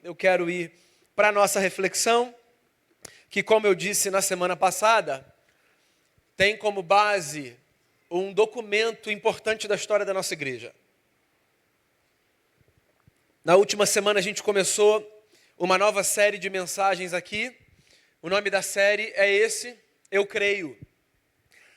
Eu quero ir para a nossa reflexão, que, como eu disse na semana passada, tem como base um documento importante da história da nossa igreja. Na última semana a gente começou uma nova série de mensagens aqui. O nome da série é esse, Eu Creio.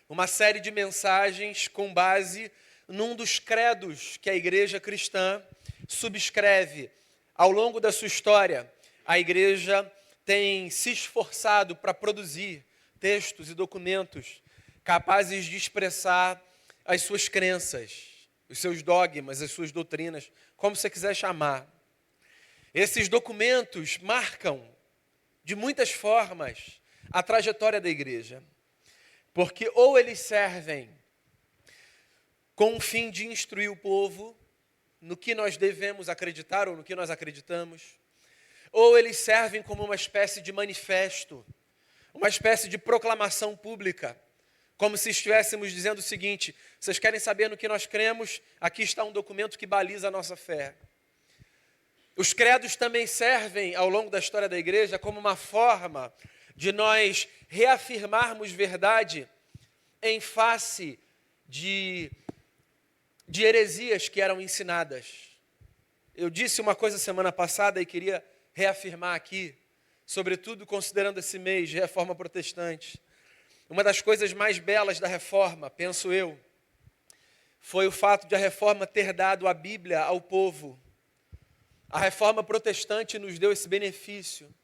Uma série de mensagens com base num dos credos que a igreja cristã subscreve. Ao longo da sua história, a igreja tem se esforçado para produzir textos e documentos capazes de expressar as suas crenças, os seus dogmas, as suas doutrinas, como você quiser chamar. Esses documentos marcam, de muitas formas, a trajetória da igreja. Porque ou eles servem com o fim de instruir o povo no que nós devemos acreditar ou no que nós acreditamos, ou eles servem como uma espécie de manifesto, uma espécie de proclamação pública, como se estivéssemos dizendo o seguinte: vocês querem saber no que nós cremos? Aqui está um documento que baliza a nossa fé. Os credos também servem, ao longo da história da igreja, como uma forma de nós reafirmarmos verdade em face de heresias que eram ensinadas. Eu disse uma coisa semana passada e queria reafirmar aqui, sobretudo considerando esse mês de Reforma Protestante. Uma das coisas mais belas da Reforma, penso eu, foi o fato de a Reforma ter dado a Bíblia ao povo. A Reforma Protestante nos deu esse benefício.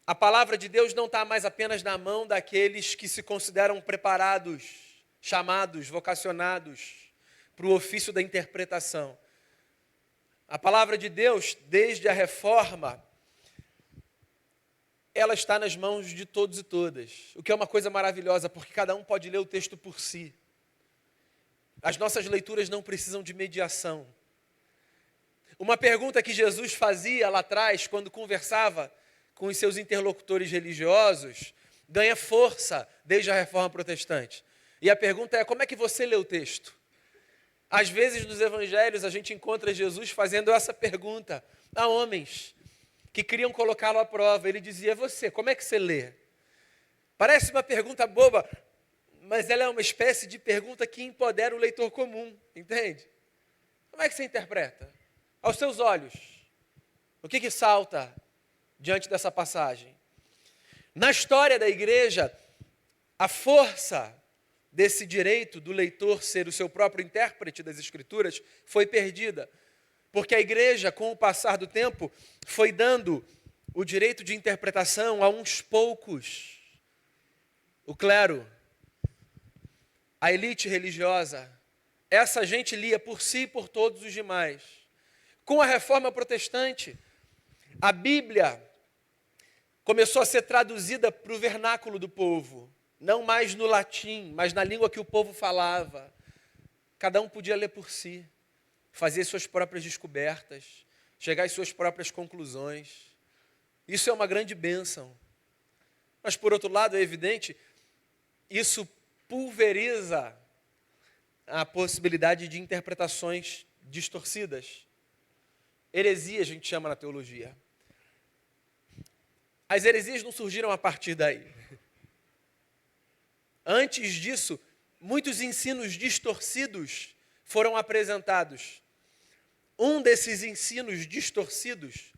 A palavra de Deus não está mais apenas na mão daqueles que se consideram preparados, chamados, vocacionados para o ofício da interpretação. A palavra de Deus, desde a Reforma, ela está nas mãos de todos e todas, o que é uma coisa maravilhosa, porque cada um pode ler o texto por si. As nossas leituras não precisam de mediação. Uma pergunta que Jesus fazia lá atrás, quando conversava com os seus interlocutores religiosos, ganha força desde a Reforma Protestante. E a pergunta é: como é que você lê o texto? Às vezes nos evangelhos a gente encontra Jesus fazendo essa pergunta a homens que queriam colocá-lo à prova. Ele dizia: você, como é que você lê? Parece uma pergunta boba, mas ela é uma espécie de pergunta que empodera o leitor comum, entende? Como é que você interpreta? Aos seus olhos, o que salta diante dessa passagem? Na história da igreja, a força desse direito do leitor ser o seu próprio intérprete das Escrituras foi perdida, porque a igreja, com o passar do tempo, foi dando o direito de interpretação a uns poucos. O clero, a elite religiosa, essa gente lia por si e por todos os demais. Com a Reforma Protestante, a Bíblia começou a ser traduzida para o vernáculo do povo, não mais no latim, mas na língua que o povo falava. Cada um podia ler por si, fazer suas próprias descobertas, chegar às suas próprias conclusões. Isso é uma grande bênção. Mas, por outro lado, é evidente, isso pulveriza a possibilidade de interpretações distorcidas. Heresia a gente chama na teologia. As heresias não surgiram a partir daí. Antes disso, muitos ensinos distorcidos foram apresentados. Um desses ensinos distorcidos,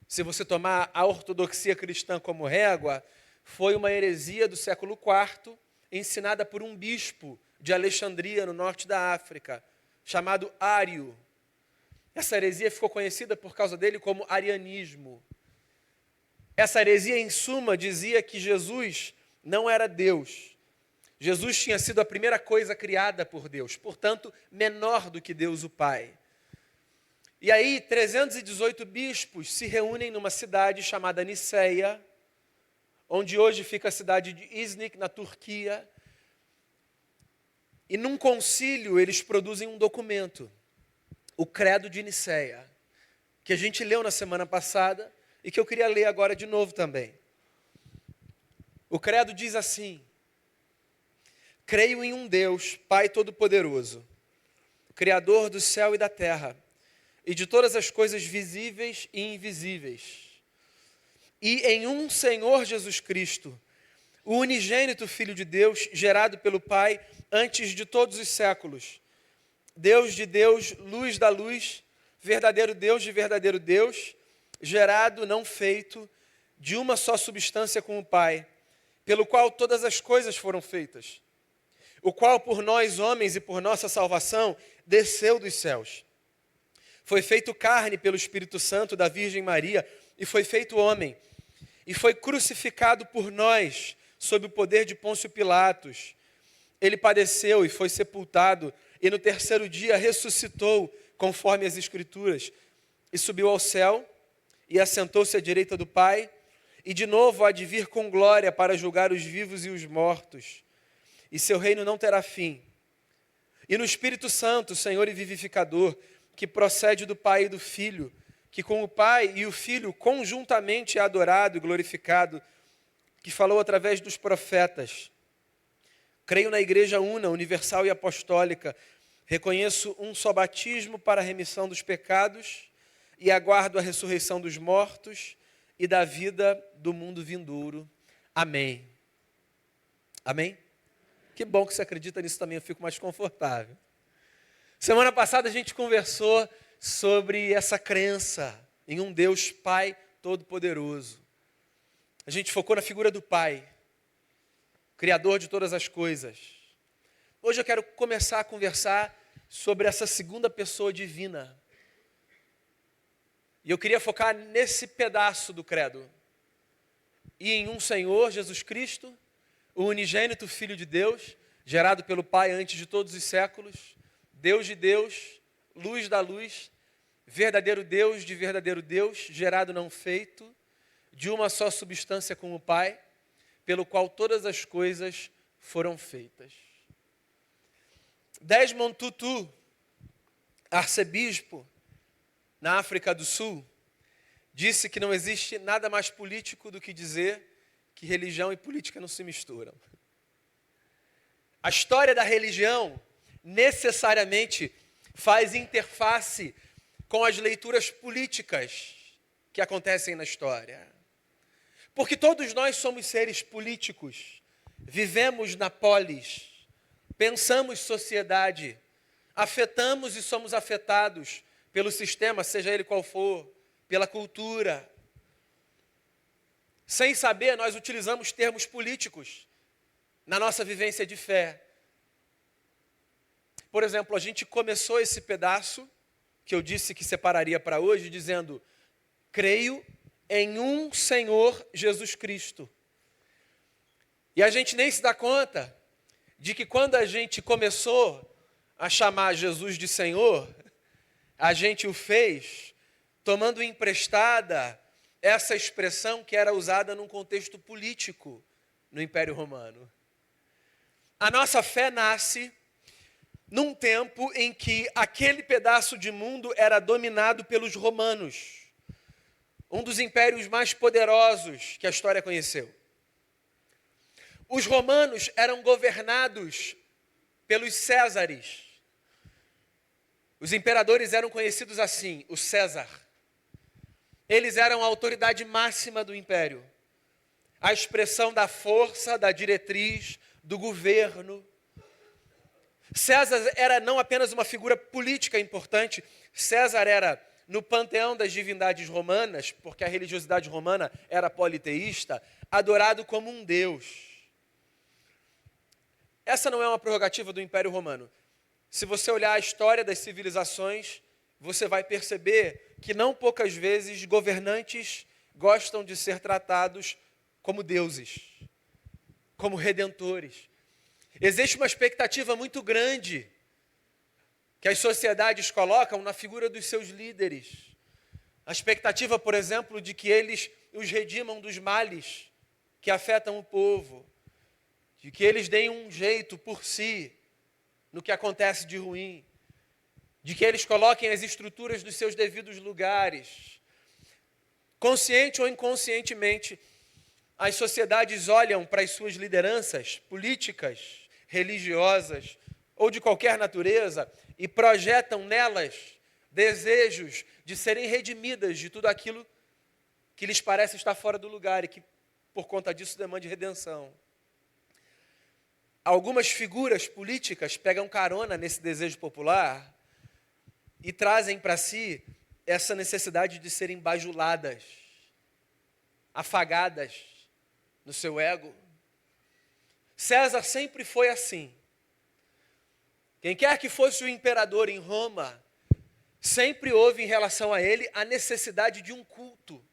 se você tomar a ortodoxia cristã como régua, foi uma heresia do século IV, ensinada por um bispo de Alexandria, no norte da África, chamado Ário. Essa heresia ficou conhecida por causa dele como arianismo. Essa heresia, em suma, dizia que Jesus não era Deus. Jesus tinha sido a primeira coisa criada por Deus, portanto, menor do que Deus o Pai. E aí, 318 bispos se reúnem numa cidade chamada Niceia, onde hoje fica a cidade de Iznik, na Turquia. E num concílio, eles produzem um documento, o Credo de Niceia, que a gente leu na semana passada e que eu queria ler agora de novo também. O Credo diz assim: creio em um Deus, Pai Todo-Poderoso, Criador do céu e da terra, e de todas as coisas visíveis e invisíveis. E em um Senhor Jesus Cristo, o unigênito Filho de Deus, gerado pelo Pai antes de todos os séculos, Deus de Deus, luz da luz, verdadeiro Deus de verdadeiro Deus, gerado, não feito, de uma só substância com o Pai, pelo qual todas as coisas foram feitas, o qual por nós homens e por nossa salvação desceu dos céus. Foi feito carne pelo Espírito Santo da Virgem Maria e foi feito homem, e foi crucificado por nós sob o poder de Pôncio Pilatos. Ele padeceu e foi sepultado, e no terceiro dia ressuscitou, conforme as Escrituras, e subiu ao céu, e assentou-se à direita do Pai, e de novo há de vir com glória para julgar os vivos e os mortos, e seu reino não terá fim. E no Espírito Santo, Senhor e vivificador, que procede do Pai e do Filho, que com o Pai e o Filho conjuntamente é adorado e glorificado, que falou através dos profetas. Creio na Igreja una, universal e apostólica, reconheço um só batismo para a remissão dos pecados e aguardo a ressurreição dos mortos e da vida do mundo vindouro. Amém. Amém? Que bom que você acredita nisso também, eu fico mais confortável. Semana passada a gente conversou sobre essa crença em um Deus Pai Todo-Poderoso. A gente focou na figura do Pai, Criador de todas as coisas. Hoje eu quero começar a conversar sobre essa segunda pessoa divina. E eu queria focar nesse pedaço do credo. E em um Senhor, Jesus Cristo, o unigênito Filho de Deus, gerado pelo Pai antes de todos os séculos, Deus de Deus, luz da luz, verdadeiro Deus de verdadeiro Deus, gerado não feito, de uma só substância com o Pai, pelo qual todas as coisas foram feitas. Desmond Tutu, arcebispo na África do Sul, disse que não existe nada mais político do que dizer que religião e política não se misturam. A história da religião necessariamente faz interface com as leituras políticas que acontecem na história. Porque todos nós somos seres políticos, vivemos na polis, pensamos sociedade, afetamos e somos afetados pelo sistema, seja ele qual for, pela cultura. Sem saber, nós utilizamos termos políticos na nossa vivência de fé. Por exemplo, a gente começou esse pedaço, que eu disse que separaria para hoje, dizendo: creio em um Senhor Jesus Cristo. E a gente nem se dá conta de que quando a gente começou a chamar Jesus de Senhor, a gente o fez tomando emprestada essa expressão que era usada num contexto político no Império Romano. A nossa fé nasce num tempo em que aquele pedaço de mundo era dominado pelos romanos, um dos impérios mais poderosos que a história conheceu. Os romanos eram governados pelos Césares. Os imperadores eram conhecidos assim, o César. Eles eram a autoridade máxima do império, a expressão da força, da diretriz, do governo. César era não apenas uma figura política importante, César era, no panteão das divindades romanas, porque a religiosidade romana era politeísta, adorado como um deus. Essa não é uma prerrogativa do Império Romano. Se você olhar a história das civilizações, você vai perceber que não poucas vezes governantes gostam de ser tratados como deuses, como redentores. Existe uma expectativa muito grande que as sociedades colocam na figura dos seus líderes. A expectativa, por exemplo, de que eles os redimam dos males que afetam o povo, de que eles deem um jeito por si no que acontece de ruim, de que eles coloquem as estruturas nos seus devidos lugares. Consciente ou inconscientemente, as sociedades olham para as suas lideranças políticas, religiosas ou de qualquer natureza e projetam nelas desejos de serem redimidas de tudo aquilo que lhes parece estar fora do lugar e que, por conta disso, demande redenção. Algumas figuras políticas pegam carona nesse desejo popular e trazem para si essa necessidade de serem bajuladas, afagadas no seu ego. César sempre foi assim. Quem quer que fosse o imperador em Roma, sempre houve em relação a ele a necessidade de um culto.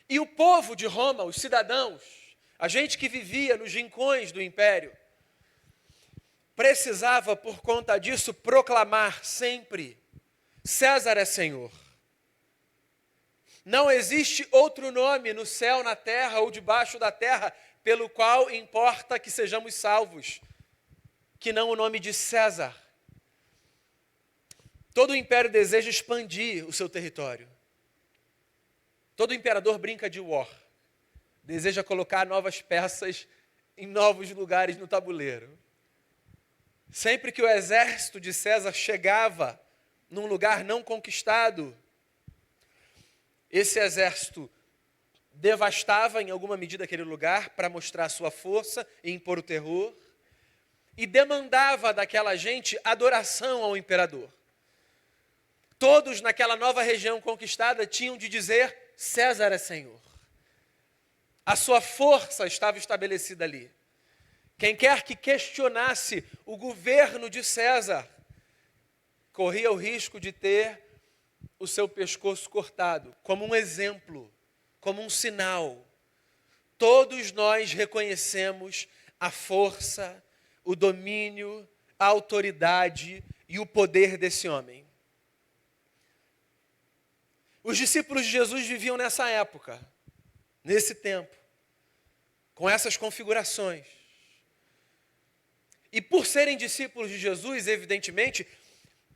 E o povo de Roma, os cidadãos, a gente que vivia nos rincões do império, precisava, por conta disso, proclamar sempre: César é Senhor. Não existe outro nome no céu, na terra ou debaixo da terra pelo qual importa que sejamos salvos, que não o nome de César. Todo império deseja expandir o seu território. Todo imperador brinca de war. Deseja colocar novas peças em novos lugares no tabuleiro. Sempre que o exército de César chegava num lugar não conquistado, esse exército devastava em alguma medida aquele lugar para mostrar sua força e impor o terror, e demandava daquela gente adoração ao imperador. Todos naquela nova região conquistada tinham de dizer: César é Senhor. A sua força estava estabelecida ali. Quem quer que questionasse o governo de César corria o risco de ter o seu pescoço cortado, como um exemplo, como um sinal. Todos nós reconhecemos a força, o domínio, a autoridade e o poder desse homem. Os discípulos de Jesus viviam nessa época, nesse tempo, com essas configurações. E por serem discípulos de Jesus, evidentemente,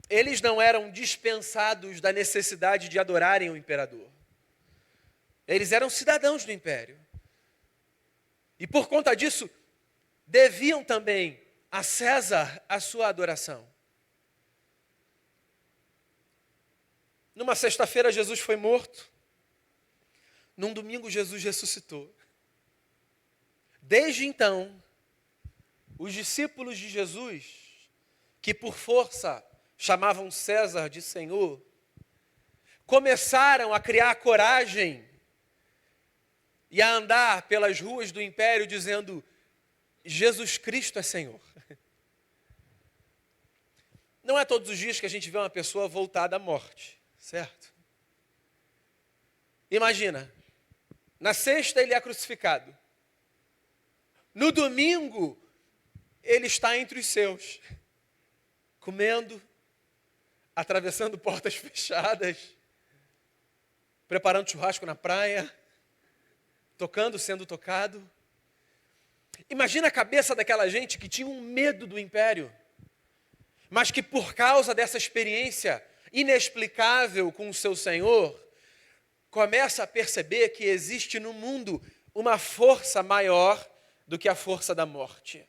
eles não eram dispensados da necessidade de adorarem o imperador. Eles eram cidadãos do império. E por conta disso, deviam também a César a sua adoração. Numa sexta-feira, Jesus foi morto. Num domingo, Jesus ressuscitou. Desde então, os discípulos de Jesus, que por força chamavam César de Senhor, começaram a criar coragem e a andar pelas ruas do império dizendo: Jesus Cristo é Senhor. Não é todos os dias que a gente vê uma pessoa voltada à morte, certo? Imagina, na sexta ele é crucificado. No domingo, ele está entre os seus, comendo, atravessando portas fechadas, preparando churrasco na praia, tocando, sendo tocado. Imagina a cabeça daquela gente que tinha um medo do império, mas que por causa dessa experiência inexplicável com o seu Senhor, começa a perceber que existe no mundo uma força maior do que a força da morte.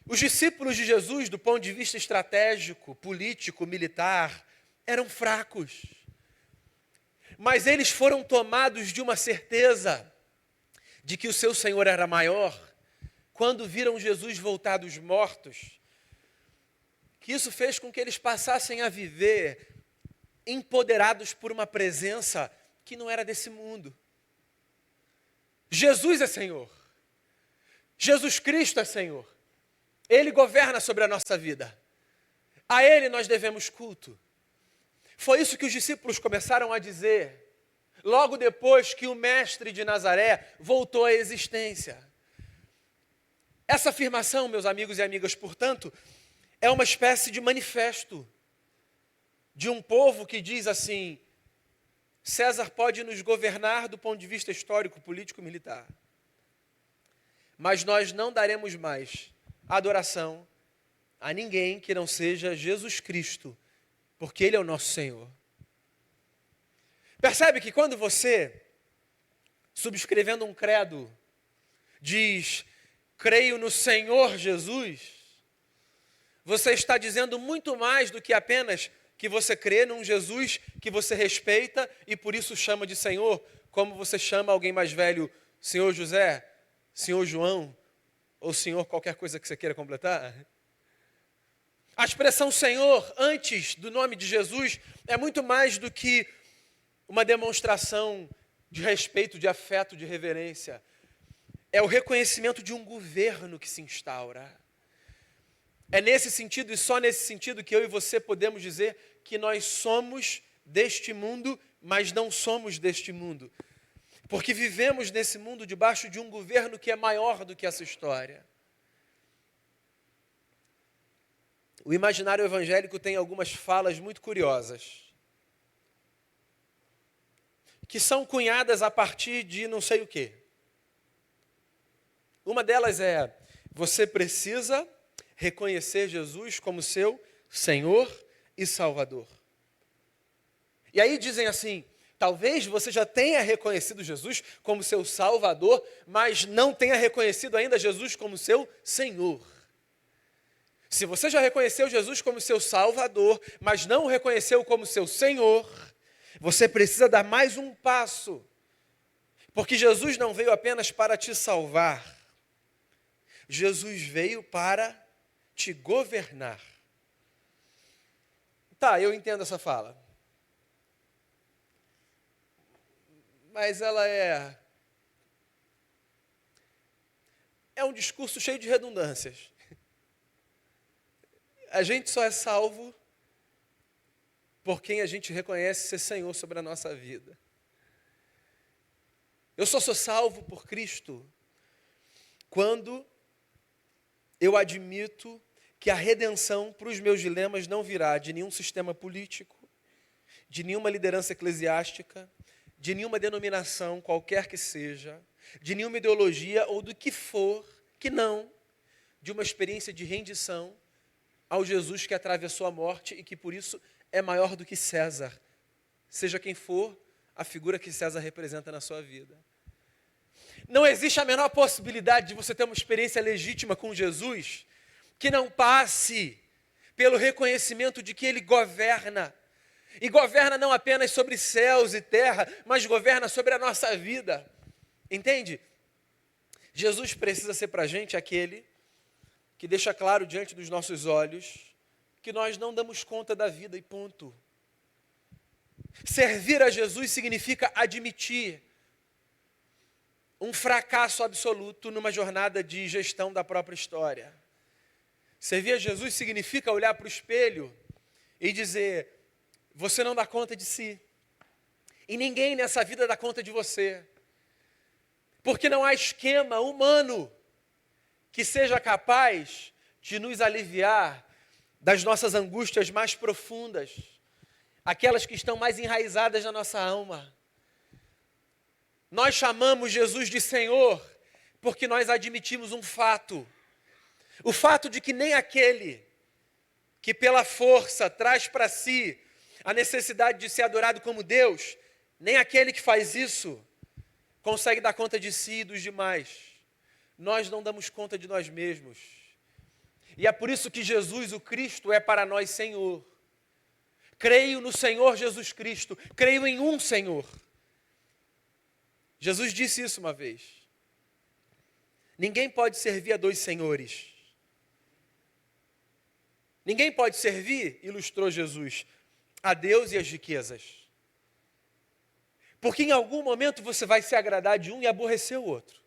Os discípulos de Jesus, do ponto de vista estratégico, político, militar, eram fracos. Mas eles foram tomados de uma certeza de que o seu Senhor era maior, quando viram Jesus voltar dos mortos, que isso fez com que eles passassem a viver empoderados por uma presença que não era desse mundo. Jesus é Senhor. Jesus Cristo é Senhor. Ele governa sobre a nossa vida. A Ele nós devemos culto. Foi isso que os discípulos começaram a dizer logo depois que o mestre de Nazaré voltou à existência. Essa afirmação, meus amigos e amigas, portanto, é uma espécie de manifesto de um povo que diz assim: César pode nos governar do ponto de vista histórico, político, militar, mas nós não daremos mais adoração a ninguém que não seja Jesus Cristo, porque Ele é o nosso Senhor. Percebe que quando você, subscrevendo um credo, diz: creio no Senhor Jesus, você está dizendo muito mais do que apenas que você crê num Jesus que você respeita e por isso chama de Senhor, como você chama alguém mais velho, Senhor José, Senhor João, ou Senhor qualquer coisa que você queira completar? A expressão Senhor, antes do nome de Jesus, é muito mais do que uma demonstração de respeito, de afeto, de reverência. É o reconhecimento de um governo que se instaura. É nesse sentido, e só nesse sentido, que eu e você podemos dizer que nós somos deste mundo, mas não somos deste mundo. Porque vivemos nesse mundo debaixo de um governo que é maior do que essa história. O imaginário evangélico tem algumas falas muito curiosas, que são cunhadas a partir de não sei o quê. Uma delas é: você precisa reconhecer Jesus como seu Senhor e Salvador. E aí dizem assim: talvez você já tenha reconhecido Jesus como seu Salvador, mas não tenha reconhecido ainda Jesus como seu Senhor. Se você já reconheceu Jesus como seu Salvador, mas não o reconheceu como seu Senhor, você precisa dar mais um passo. Porque Jesus não veio apenas para te salvar. Jesus veio para te governar. Tá, eu entendo essa fala. Mas ela é um discurso cheio de redundâncias. A gente só é salvo por quem a gente reconhece ser Senhor sobre a nossa vida. Eu só sou salvo por Cristo quando eu admito que a redenção para os meus dilemas não virá de nenhum sistema político, de nenhuma liderança eclesiástica, de nenhuma denominação, qualquer que seja, de nenhuma ideologia ou do que for, que não, de uma experiência de rendição ao Jesus que atravessou a morte e que por isso é maior do que César, seja quem for a figura que César representa na sua vida. Não existe a menor possibilidade de você ter uma experiência legítima com Jesus que não passe pelo reconhecimento de que Ele governa. E governa não apenas sobre céus e terra, mas governa sobre a nossa vida. Entende? Jesus precisa ser para a gente aquele que deixa claro diante dos nossos olhos que nós não damos conta da vida e ponto. Servir a Jesus significa admitir um fracasso absoluto numa jornada de gestão da própria história. Servir a Jesus significa olhar para o espelho e dizer: você não dá conta de si. E ninguém nessa vida dá conta de você. Porque não há esquema humano que seja capaz de nos aliviar das nossas angústias mais profundas, aquelas que estão mais enraizadas na nossa alma. Nós chamamos Jesus de Senhor porque nós admitimos um fato. O fato de que nem aquele que pela força traz para si a necessidade de ser adorado como Deus, nem aquele que faz isso consegue dar conta de si e dos demais. Nós não damos conta de nós mesmos. E é por isso que Jesus, o Cristo, é para nós Senhor. Creio no Senhor Jesus Cristo, creio em um Senhor. Jesus disse isso uma vez. Ninguém pode servir a dois senhores. Ninguém pode servir, ilustrou Jesus, a Deus e as riquezas. Porque em algum momento você vai se agradar de um e aborrecer o outro.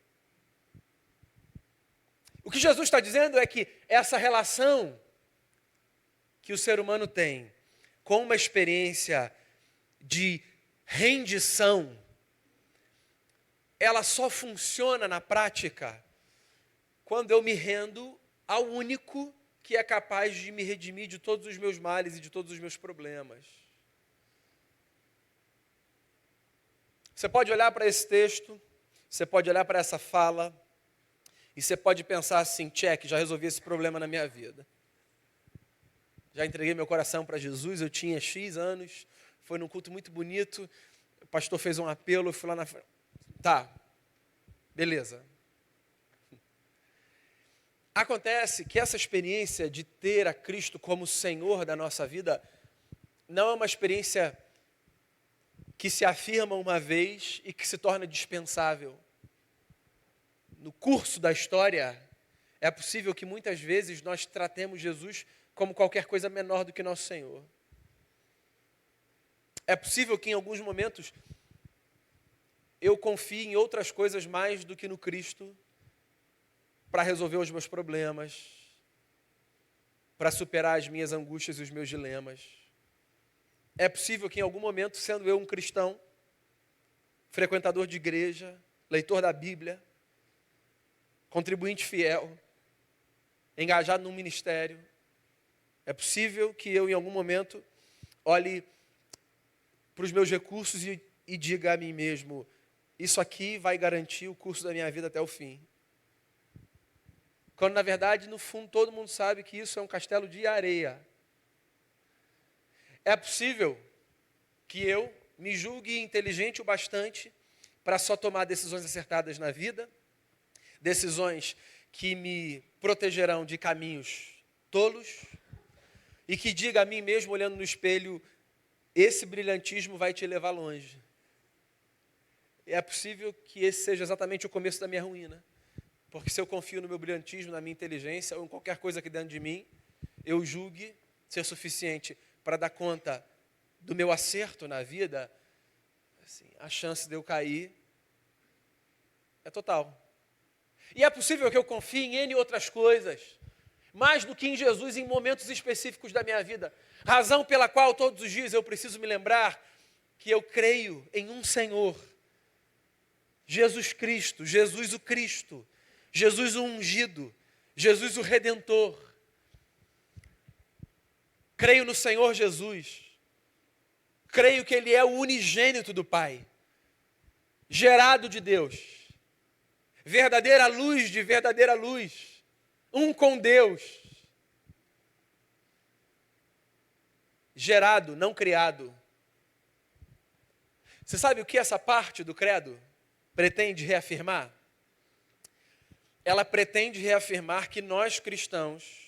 O que Jesus está dizendo é que essa relação que o ser humano tem com uma experiência de rendição, ela só funciona na prática quando eu me rendo ao único que é capaz de me redimir de todos os meus males e de todos os meus problemas. Você pode olhar para esse texto, você pode olhar para essa fala, e você pode pensar assim: check, já resolvi esse problema na minha vida. Já entreguei meu coração para Jesus, eu tinha X anos, foi num culto muito bonito, o pastor fez um apelo, eu fui lá na frente. Tá, beleza. Acontece que essa experiência de ter a Cristo como Senhor da nossa vida não é uma experiência que se afirma uma vez e que se torna dispensável. No curso da história, é possível que muitas vezes nós tratemos Jesus como qualquer coisa menor do que nosso Senhor. É possível que em alguns momentos eu confie em outras coisas mais do que no Cristo para resolver os meus problemas, para superar as minhas angústias e os meus dilemas. É possível que em algum momento, sendo eu um cristão, frequentador de igreja, leitor da Bíblia, contribuinte fiel, engajado num ministério, é possível que eu em algum momento olhe para os meus recursos e diga a mim mesmo, isso aqui vai garantir o curso da minha vida até o fim. Quando, na verdade, no fundo, todo mundo sabe que isso é um castelo de areia. É possível que eu me julgue inteligente o bastante para só tomar decisões acertadas na vida, decisões que me protegerão de caminhos tolos, e que diga a mim mesmo, olhando no espelho, esse brilhantismo vai te levar longe. É possível que esse seja exatamente o começo da minha ruína. Porque se eu confio no meu brilhantismo, na minha inteligência, ou em qualquer coisa aqui dentro de mim, eu julgue ser suficiente para dar conta do meu acerto na vida, assim, a chance de eu cair é total. E é possível que eu confie em N outras coisas, mais do que em Jesus em momentos específicos da minha vida. Razão pela qual todos os dias eu preciso me lembrar que eu creio em um Senhor, Jesus Cristo, Jesus o Cristo, Jesus o ungido, Jesus o Redentor. Creio no Senhor Jesus. Creio que Ele é o unigênito do Pai, gerado de Deus, verdadeira luz de verdadeira luz, um com Deus, gerado, não criado. Você sabe o que essa parte do credo pretende reafirmar? Ela pretende reafirmar que nós cristãos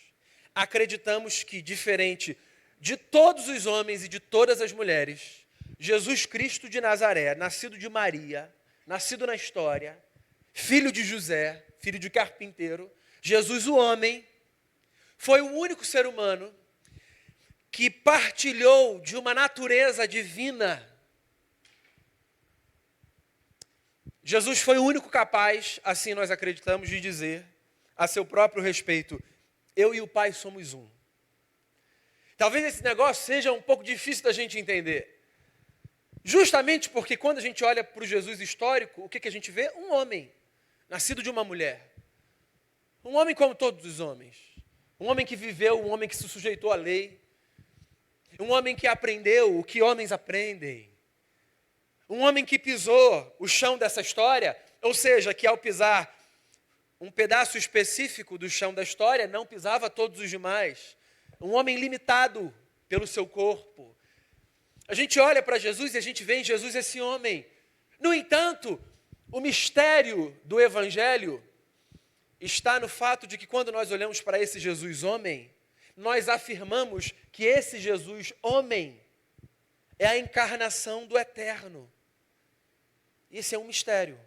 acreditamos que, diferente de todos os homens e de todas as mulheres, Jesus Cristo de Nazaré, nascido de Maria, nascido na história, filho de José, filho de carpinteiro, Jesus o homem, foi o único ser humano que partilhou de uma natureza divina. Jesus foi o único capaz, assim nós acreditamos, de dizer a seu próprio respeito, eu e o Pai somos um. Talvez esse negócio seja um pouco difícil da gente entender. Justamente porque quando a gente olha para o Jesus histórico, o que a gente vê? Um homem, nascido de uma mulher. Um homem como todos os homens. Um homem que viveu, um homem que se sujeitou à lei. Um homem que aprendeu o que homens aprendem. Um homem que pisou o chão dessa história, ou seja, que ao pisar um pedaço específico do chão da história, não pisava todos os demais. Um homem limitado pelo seu corpo. A gente olha para Jesus e a gente vê em Jesus esse homem. No entanto, o mistério do Evangelho está no fato de que quando nós olhamos para esse Jesus homem, nós afirmamos que esse Jesus homem é a encarnação do eterno. Esse é um mistério.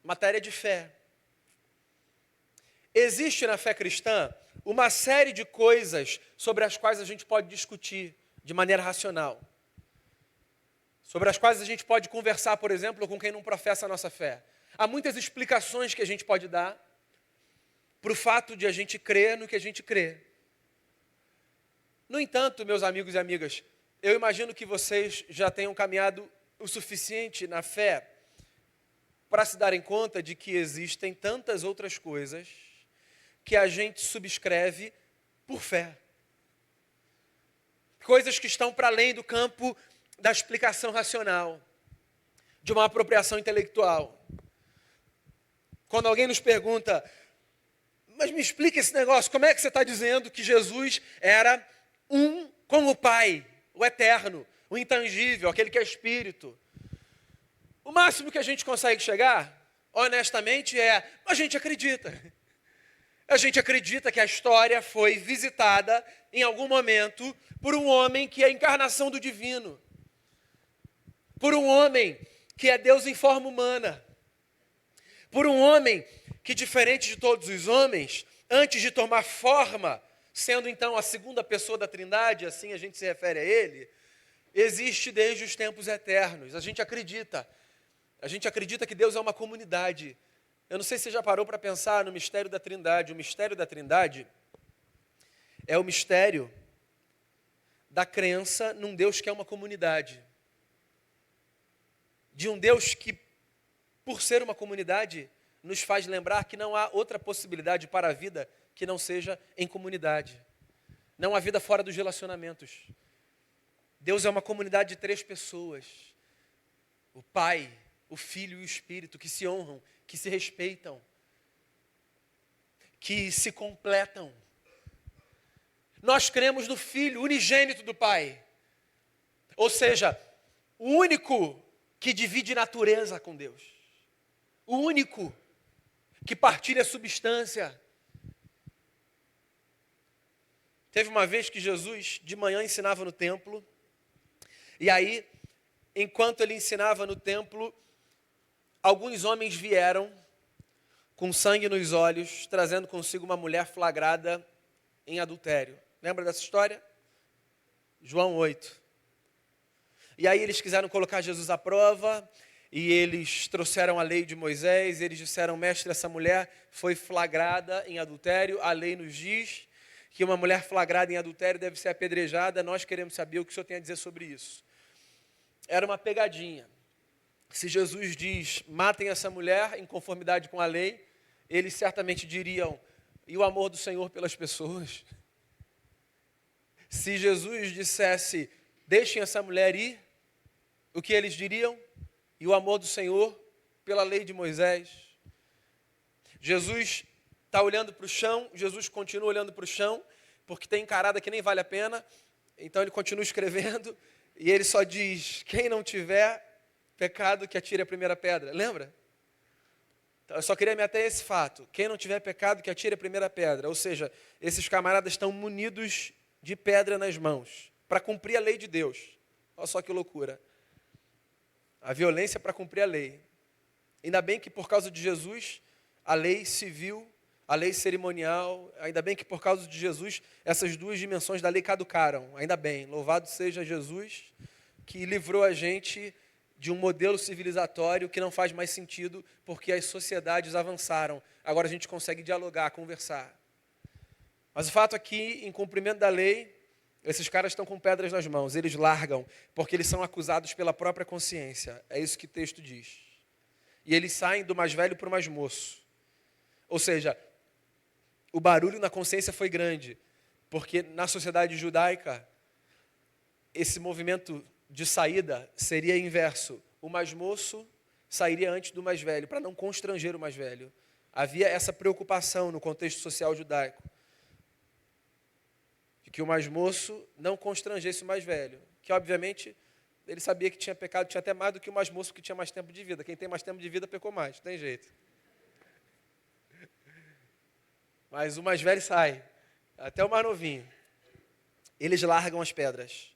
Matéria de fé. Existe na fé cristã uma série de coisas sobre as quais a gente pode discutir de maneira racional. Sobre as quais a gente pode conversar, por exemplo, com quem não professa a nossa fé. Há muitas explicações que a gente pode dar para o fato de a gente crer no que a gente crê. No entanto, meus amigos e amigas, eu imagino que vocês já tenham caminhado o suficiente na fé para se darem conta de que existem tantas outras coisas que a gente subscreve por fé. Coisas que estão para além do campo da explicação racional, de uma apropriação intelectual. Quando alguém nos pergunta, mas me explica esse negócio, como é que você está dizendo que Jesus era um com o Pai, o eterno, o intangível, aquele que é espírito? O máximo que a gente consegue chegar, honestamente, é, a gente acredita. A gente acredita que a história foi visitada em algum momento por um homem que é a encarnação do divino, por um homem que é Deus em forma humana, por um homem que, diferente de todos os homens, antes de tomar forma, sendo então a segunda pessoa da Trindade, assim a gente se refere a ele, existe desde os tempos eternos. A gente acredita que Deus é uma comunidade. Eu não sei se você já parou para pensar no mistério da Trindade. O mistério da Trindade é o mistério da crença num Deus que é uma comunidade. De um Deus que, por ser uma comunidade, nos faz lembrar que não há outra possibilidade para a vida que não seja em comunidade. Não há vida fora dos relacionamentos. Deus é uma comunidade de 3 pessoas. O Pai, o Filho e o Espírito, que se honram, que se respeitam, que se completam. Nós cremos no Filho unigênito do Pai. Ou seja, o único que divide natureza com Deus. O único que partilha substância. Teve uma vez que Jesus de manhã ensinava no templo, e aí, enquanto ele ensinava no templo, alguns homens vieram com sangue nos olhos, trazendo consigo uma mulher flagrada em adultério. Lembra dessa história? João 8. E aí eles quiseram colocar Jesus à prova, e eles trouxeram a lei de Moisés, e eles disseram: mestre, essa mulher foi flagrada em adultério, a lei nos diz que uma mulher flagrada em adultério deve ser apedrejada, nós queremos saber o que o senhor tem a dizer sobre isso. Era uma pegadinha. Se Jesus diz, matem essa mulher em conformidade com a lei, eles certamente diriam, e o amor do Senhor pelas pessoas? Se Jesus dissesse, deixem essa mulher ir, o que eles diriam? E o amor do Senhor pela lei de Moisés? Jesus está olhando para o chão, Jesus continua olhando para o chão, porque tem encarada que nem vale a pena, então ele continua escrevendo, e ele só diz, quem não tiver pecado que atire a primeira pedra. Lembra? Então, eu só queria me ater a esse fato. Quem não tiver pecado que atire a primeira pedra. Ou seja, esses camaradas estão munidos de pedra nas mãos, para cumprir a lei de Deus. Olha só que loucura. A violência para cumprir a lei. Ainda bem que por causa de Jesus, a lei civil, a lei cerimonial, ainda bem que por causa de Jesus, essas 2 dimensões da lei caducaram. Ainda bem, louvado seja Jesus, que livrou a gente de um modelo civilizatório que não faz mais sentido, porque as sociedades avançaram. Agora a gente consegue dialogar, conversar. Mas o fato é que, em cumprimento da lei, esses caras estão com pedras nas mãos, eles largam, porque eles são acusados pela própria consciência. É isso que o texto diz. E eles saem do mais velho para o mais moço. Ou seja, o barulho na consciência foi grande, porque na sociedade judaica, esse movimento de saída seria inverso. O mais moço sairia antes do mais velho, para não constranger o mais velho. Havia essa preocupação no contexto social judaico, de que o mais moço não constrangesse o mais velho, que obviamente ele sabia que tinha pecado, tinha até mais do que o mais moço, que tinha mais tempo de vida. Quem tem mais tempo de vida pecou mais, não tem jeito. Mas o mais velho sai, até o mais novinho. Eles largam as pedras.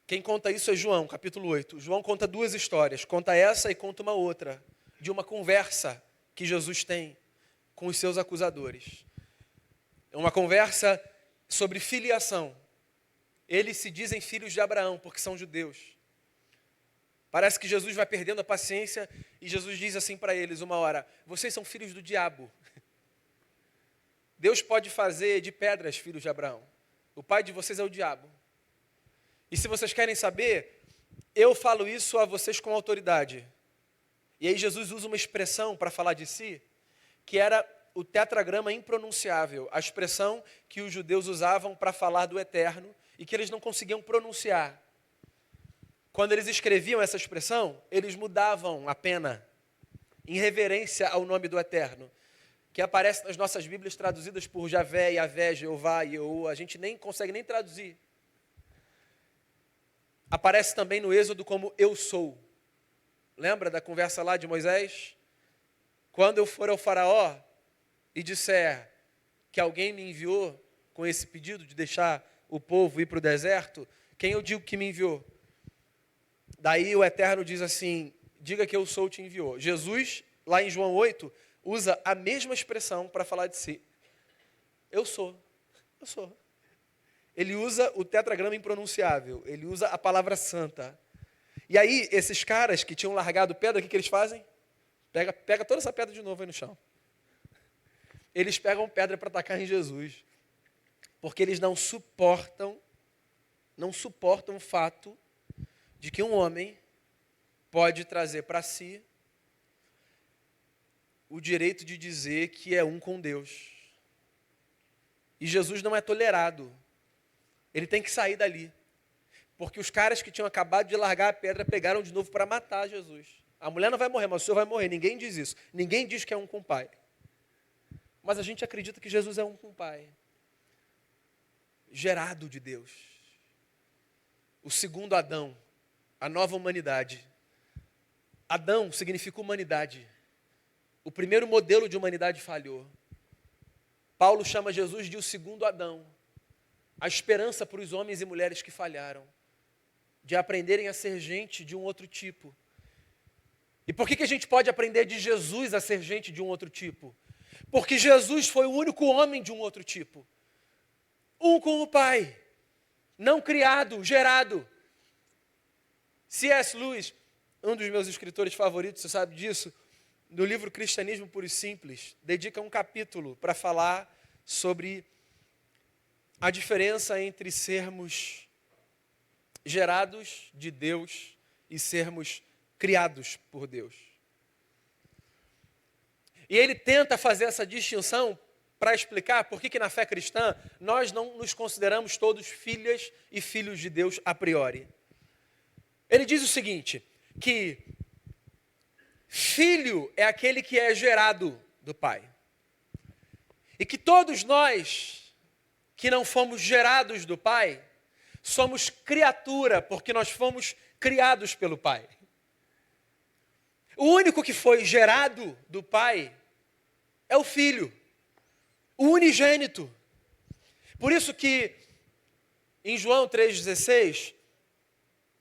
Quem conta isso é João, capítulo 8. João conta 2 histórias, conta essa e conta uma outra, de uma conversa que Jesus tem com os seus acusadores. É uma conversa sobre filiação. Eles se dizem filhos de Abraão, porque são judeus. Parece que Jesus vai perdendo a paciência e Jesus diz assim para eles uma hora, vocês são filhos do diabo. Deus pode fazer de pedras filhos de Abraão. O pai de vocês é o diabo. E se vocês querem saber, eu falo isso a vocês com autoridade. E aí Jesus usa uma expressão para falar de si, que era o tetragrama impronunciável, a expressão que os judeus usavam para falar do eterno e que eles não conseguiam pronunciar. Quando eles escreviam essa expressão, eles mudavam a pena, em reverência ao nome do eterno, que aparece nas nossas Bíblias traduzidas por Javé, Yavé, Jeová, Yehu, a gente nem consegue nem traduzir. Aparece também no Êxodo como eu sou. Lembra da conversa lá de Moisés? Quando eu for ao faraó, e disser que alguém me enviou com esse pedido de deixar o povo ir para o deserto, quem eu digo que me enviou? Daí o Eterno diz assim, diga que eu sou, te enviou. Jesus, lá em João 8, usa a mesma expressão para falar de si. Eu sou. Ele usa o tetragrama impronunciável, ele usa a palavra santa. E aí, esses caras que tinham largado pedra, o que eles fazem? Pega toda essa pedra de novo aí no chão. Eles pegam pedra para atacar em Jesus. Porque eles não suportam o fato de que um homem pode trazer para si o direito de dizer que é um com Deus. E Jesus não é tolerado. Ele tem que sair dali. Porque os caras que tinham acabado de largar a pedra pegaram de novo para matar Jesus. A mulher não vai morrer, mas o Senhor vai morrer. Ninguém diz isso. Ninguém diz que é um com o Pai. Mas a gente acredita que Jesus é um com o Pai. Gerado de Deus. O segundo Adão. A nova humanidade. Adão significa humanidade. O primeiro modelo de humanidade falhou. Paulo chama Jesus de o segundo Adão. A esperança para os homens e mulheres que falharam. De aprenderem a ser gente de um outro tipo. E por que a gente pode aprender de Jesus a ser gente de um outro tipo? Porque Jesus foi o único homem de um outro tipo. Um com o Pai. Não criado, gerado. C.S. Lewis, um dos meus escritores favoritos, você sabe disso, no livro Cristianismo Puro e Simples, dedica um capítulo para falar sobre a diferença entre sermos gerados de Deus e sermos criados por Deus. E ele tenta fazer essa distinção para explicar por que na fé cristã nós não nos consideramos todos filhas e filhos de Deus a priori. Ele diz o seguinte, que filho é aquele que é gerado do Pai. E que todos nós que não fomos gerados do Pai, somos criatura, porque nós fomos criados pelo Pai. O único que foi gerado do Pai é o Filho, o unigênito. Por isso que em João 3,16,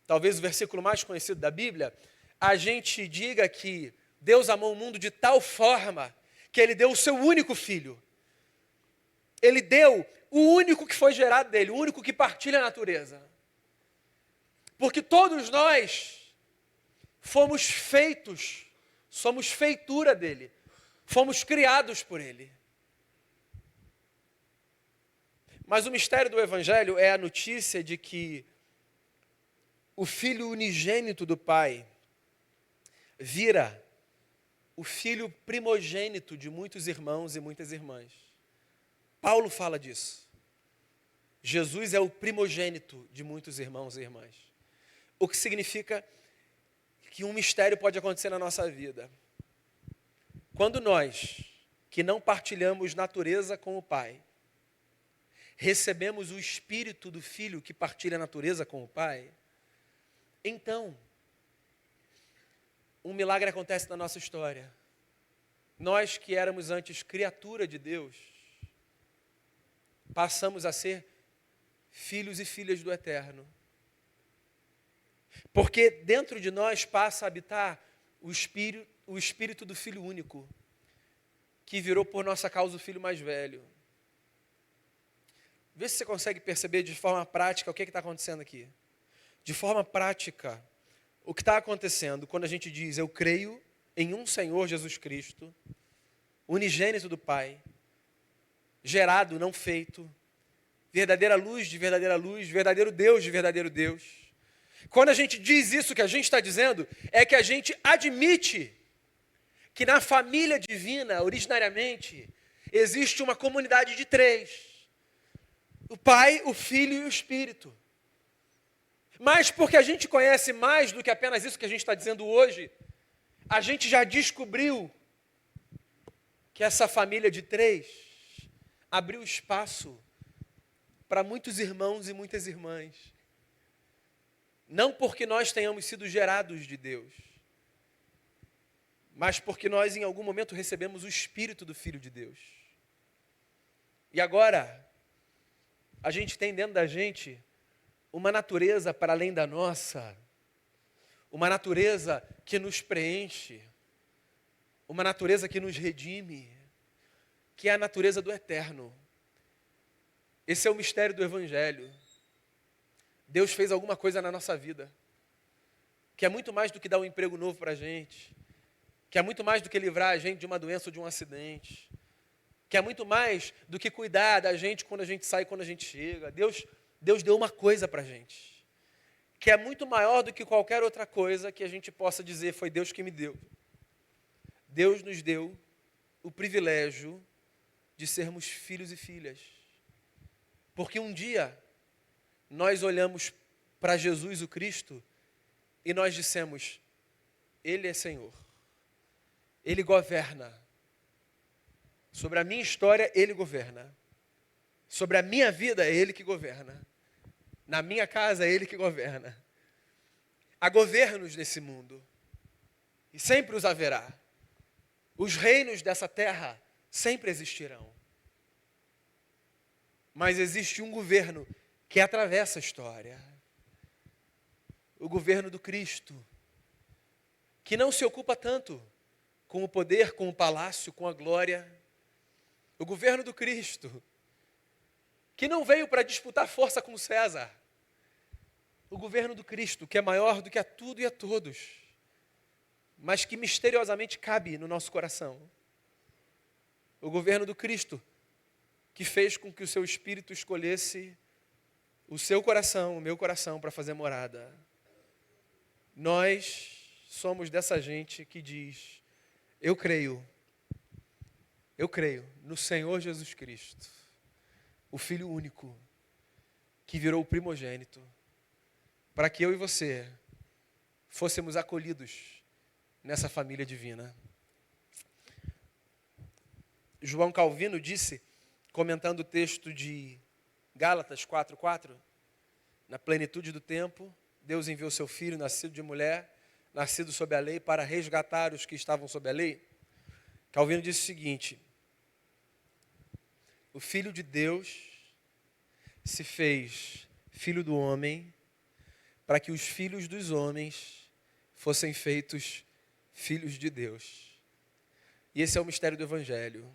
talvez o versículo mais conhecido da Bíblia, a gente diga que Deus amou o mundo de tal forma que Ele deu o seu único Filho. Ele deu o único que foi gerado dele, o único que partilha a natureza. Porque todos nós fomos feitos, somos feitura dele, fomos criados por ele. Mas o mistério do Evangelho é a notícia de que o Filho unigênito do Pai vira o filho primogênito de muitos irmãos e muitas irmãs. Paulo fala disso. Jesus é o primogênito de muitos irmãos e irmãs. O que significa que um mistério pode acontecer na nossa vida. Quando nós, que não partilhamos natureza com o Pai, recebemos o Espírito do Filho que partilha a natureza com o Pai, então, um milagre acontece na nossa história. Nós que éramos antes criatura de Deus, passamos a ser filhos e filhas do Eterno. Porque dentro de nós passa a habitar o Espírito do Filho único, que virou por nossa causa o Filho mais velho. Vê se você consegue perceber de forma prática o que está acontecendo aqui. De forma prática, o que está acontecendo quando a gente diz eu creio em um Senhor Jesus Cristo, unigênito do Pai, gerado, não feito, verdadeira luz de verdadeira luz, verdadeiro Deus de verdadeiro Deus. Quando a gente diz isso, o que a gente está dizendo é que a gente admite que na família divina, originariamente, existe uma comunidade de três. O Pai, o Filho e o Espírito. Mas porque a gente conhece mais do que apenas isso que a gente está dizendo hoje, a gente já descobriu que essa família de três abriu espaço para muitos irmãos e muitas irmãs. Não porque nós tenhamos sido gerados de Deus, mas porque nós em algum momento recebemos o Espírito do Filho de Deus. E agora, a gente tem dentro da gente uma natureza para além da nossa, uma natureza que nos preenche, uma natureza que nos redime, que é a natureza do eterno. Esse é o mistério do Evangelho. Deus fez alguma coisa na nossa vida, que é muito mais do que dar um emprego novo para a gente, que é muito mais do que livrar a gente de uma doença ou de um acidente, que é muito mais do que cuidar da gente quando a gente sai e quando a gente chega. Deus deu uma coisa para a gente, que é muito maior do que qualquer outra coisa que a gente possa dizer, foi Deus que me deu. Deus nos deu o privilégio de sermos filhos e filhas. Porque um dia nós olhamos para Jesus o Cristo e nós dissemos, Ele é Senhor, Ele governa. Sobre a minha história, Ele governa. Sobre a minha vida, é Ele que governa. Na minha casa, é Ele que governa. Há governos nesse mundo, e sempre os haverá. Os reinos dessa terra sempre existirão. Mas existe um governo que atravessa a história. O governo do Cristo, que não se ocupa tanto com o poder, com o palácio, com a glória. O governo do Cristo, que não veio para disputar força com César. O governo do Cristo, que é maior do que a tudo e a todos, mas que misteriosamente cabe no nosso coração. O governo do Cristo, que fez com que o seu Espírito escolhesse o seu coração, o meu coração, para fazer morada. Nós somos dessa gente que diz, eu creio no Senhor Jesus Cristo, o Filho único, que virou o primogênito, para que eu e você fôssemos acolhidos nessa família divina. João Calvino disse, comentando o texto de Gálatas 4:4, na plenitude do tempo, Deus enviou seu Filho, nascido de mulher, nascido sob a lei, para resgatar os que estavam sob a lei. Calvino disse o seguinte, o Filho de Deus se fez filho do homem, para que os filhos dos homens fossem feitos filhos de Deus. E esse é o mistério do Evangelho.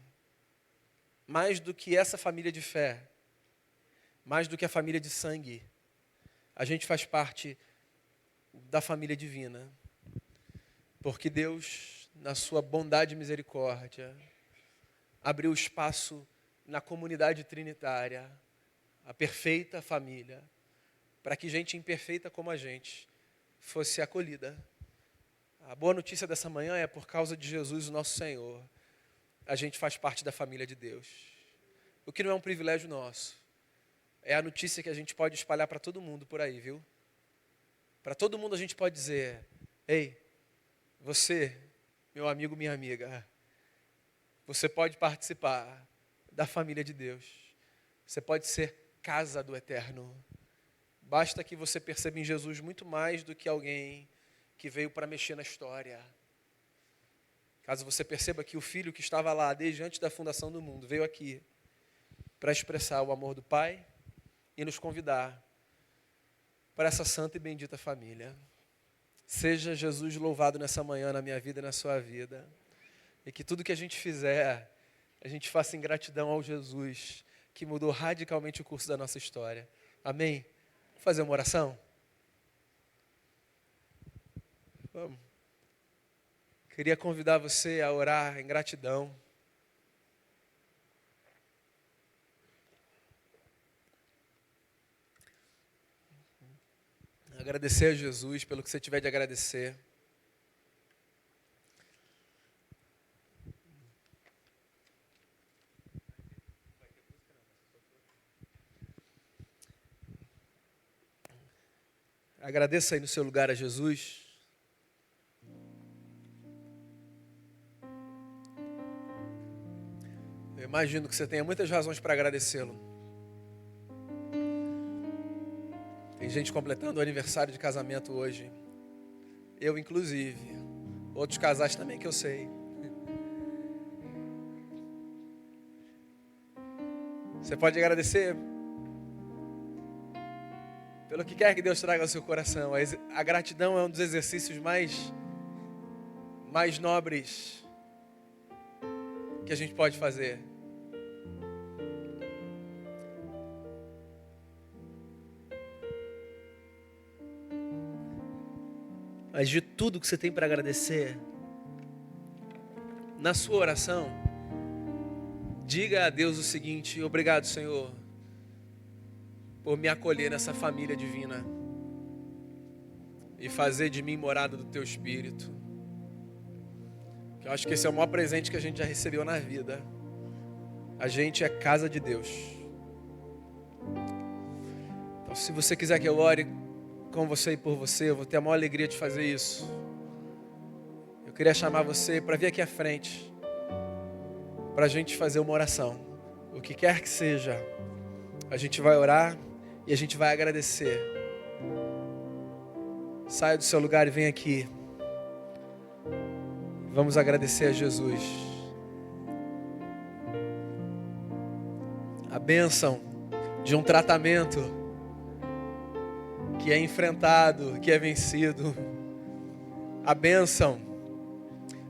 Mais do que essa família de fé, mais do que a família de sangue, a gente faz parte da família divina. Porque Deus, na sua bondade e misericórdia, abriu espaço na comunidade trinitária, a perfeita família, para que gente imperfeita como a gente fosse acolhida. A boa notícia dessa manhã é, por causa de Jesus, o nosso Senhor, a gente faz parte da família de Deus. O que não é um privilégio nosso, é a notícia que a gente pode espalhar para todo mundo por aí, viu? Para todo mundo a gente pode dizer, ei, você, meu amigo, minha amiga, você pode participar da família de Deus. Você pode ser casa do Eterno. Basta que você perceba em Jesus muito mais do que alguém que veio para mexer na história. Caso você perceba que o Filho que estava lá desde antes da fundação do mundo veio aqui para expressar o amor do Pai e nos convidar para essa santa e bendita família. Seja Jesus louvado nessa manhã na minha vida e na sua vida. E que tudo que a gente fizer, a gente faça em gratidão ao Jesus que mudou radicalmente o curso da nossa história. Amém? Vamos fazer uma oração? Vamos. Queria convidar você a orar em gratidão. Agradecer a Jesus pelo que você tiver de agradecer. Agradeça aí no seu lugar a Jesus. Eu imagino que você tenha muitas razões para agradecê-lo. Tem gente completando o aniversário de casamento hoje. Eu, inclusive. Outros casais também que eu sei. Você pode agradecer pelo que quer que Deus traga ao seu coração. A gratidão é um dos exercícios mais nobres que a gente pode fazer. Mas de tudo que você tem para agradecer, na sua oração, diga a Deus o seguinte: obrigado, Senhor, por me acolher nessa família divina e fazer de mim morada do Teu Espírito. Eu acho que esse é o maior presente que a gente já recebeu na vida. A gente é casa de Deus. Então, se você quiser que eu ore com você e por você, eu vou ter a maior alegria de fazer isso. Eu queria chamar você para vir aqui à frente, para a gente fazer uma oração. O que quer que seja, a gente vai orar e a gente vai agradecer. Saia do seu lugar e vem aqui. Vamos agradecer a Jesus. A bênção de um tratamento que é enfrentado, que é vencido. A bênção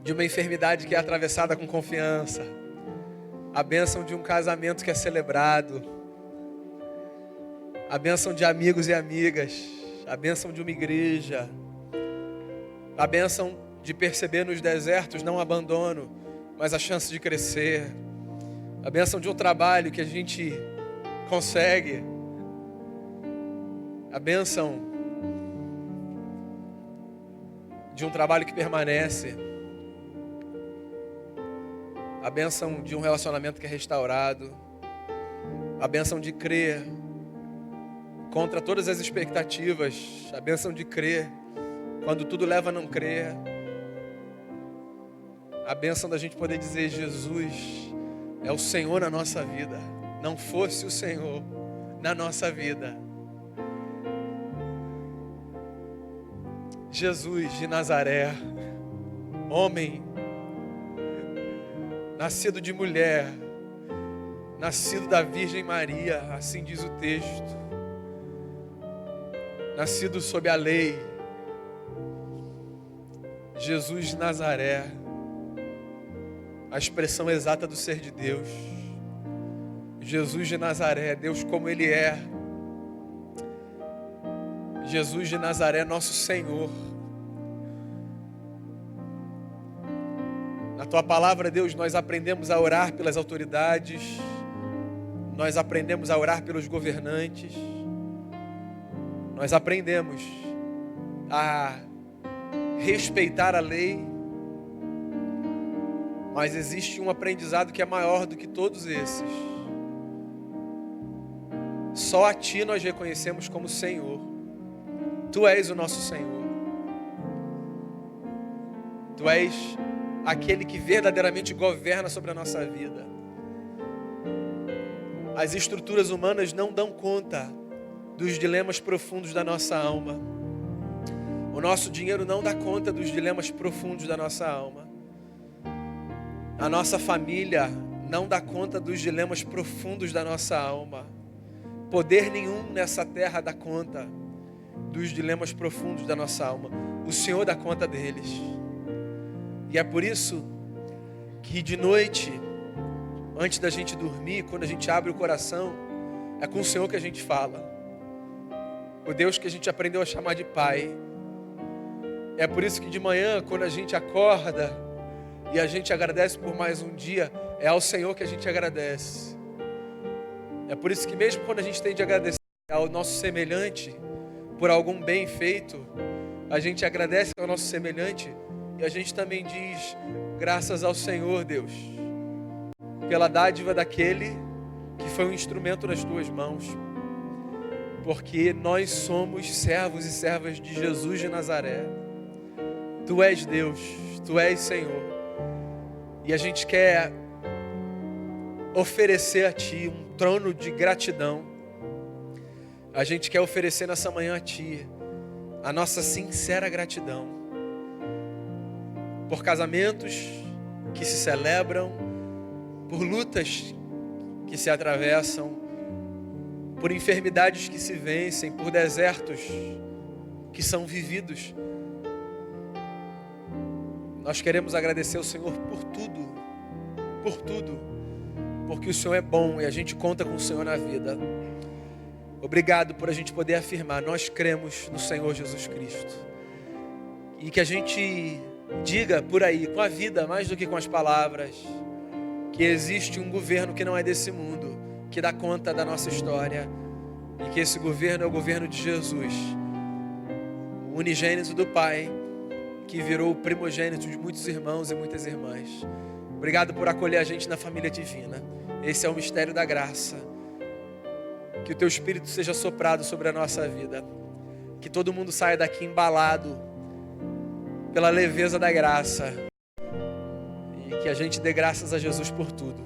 de uma enfermidade que é atravessada com confiança. A bênção de um casamento que é celebrado. A bênção de amigos e amigas. A bênção de uma igreja. A bênção de perceber nos desertos não abandono, mas a chance de crescer. A bênção de um trabalho que a gente consegue. A bênção de um trabalho que permanece. A bênção de um relacionamento que é restaurado. A bênção de crer contra todas as expectativas. A bênção de crer quando tudo leva a não crer. A bênção da gente poder dizer: Jesus é o Senhor na nossa vida. Não fosse o Senhor na nossa vida, Jesus de Nazaré, homem, nascido de mulher, nascido da Virgem Maria, assim diz o texto, nascido sob a lei, Jesus de Nazaré, a expressão exata do ser de Deus. Jesus de Nazaré, Deus como Ele é. Jesus de Nazaré, nosso Senhor. Na Tua palavra, Deus, nós aprendemos a orar pelas autoridades, nós aprendemos a orar pelos governantes, nós aprendemos a respeitar a lei, mas existe um aprendizado que é maior do que todos esses. Só a Ti nós reconhecemos como Senhor. Tu és o nosso Senhor. Tu és aquele que verdadeiramente governa sobre a nossa vida. As estruturas humanas não dão conta dos dilemas profundos da nossa alma. O nosso dinheiro não dá conta dos dilemas profundos da nossa alma. A nossa família não dá conta dos dilemas profundos da nossa alma. Poder nenhum nessa terra dá conta dos dilemas profundos da nossa alma. O Senhor dá conta deles. E é por isso que de noite, antes da gente dormir, quando a gente abre o coração, é com o Senhor que a gente fala. O Deus que a gente aprendeu a chamar de Pai. É por isso que de manhã, quando a gente acorda e a gente agradece por mais um dia, é ao Senhor que a gente agradece. É por isso que mesmo quando a gente tem de agradecer ao nosso semelhante por algum bem feito, a gente agradece ao nosso semelhante e a gente também diz: graças ao Senhor, Deus, pela dádiva daquele que foi um instrumento nas Tuas mãos, porque nós somos servos e servas de Jesus de Nazaré. Tu és Deus, Tu és Senhor, e a gente quer oferecer a Ti um trono de gratidão. A gente quer oferecer nessa manhã a Ti a nossa sincera gratidão por casamentos que se celebram, por lutas que se atravessam, por enfermidades que se vencem, por desertos que são vividos. Nós queremos agradecer ao Senhor por tudo, porque o Senhor é bom e a gente conta com o Senhor na vida. Obrigado por a gente poder afirmar, nós cremos no Senhor Jesus Cristo. E que a gente diga por aí, com a vida, mais do que com as palavras, que existe um governo que não é desse mundo, que dá conta da nossa história, e que esse governo é o governo de Jesus, o unigênito do Pai, que virou o primogênito de muitos irmãos e muitas irmãs. Obrigado por acolher a gente na família divina. Esse é o mistério da graça. Que o Teu Espírito seja soprado sobre a nossa vida. Que todo mundo saia daqui embalado pela leveza da graça. E que a gente dê graças a Jesus por tudo.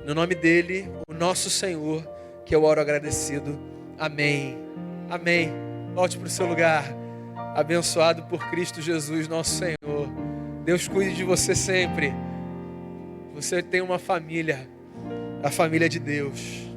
No nome dEle, o nosso Senhor, que eu oro agradecido. Amém. Amém. Volte para o seu lugar. Abençoado por Cristo Jesus, nosso Senhor. Deus cuide de você sempre. Você tem uma família, a família de Deus.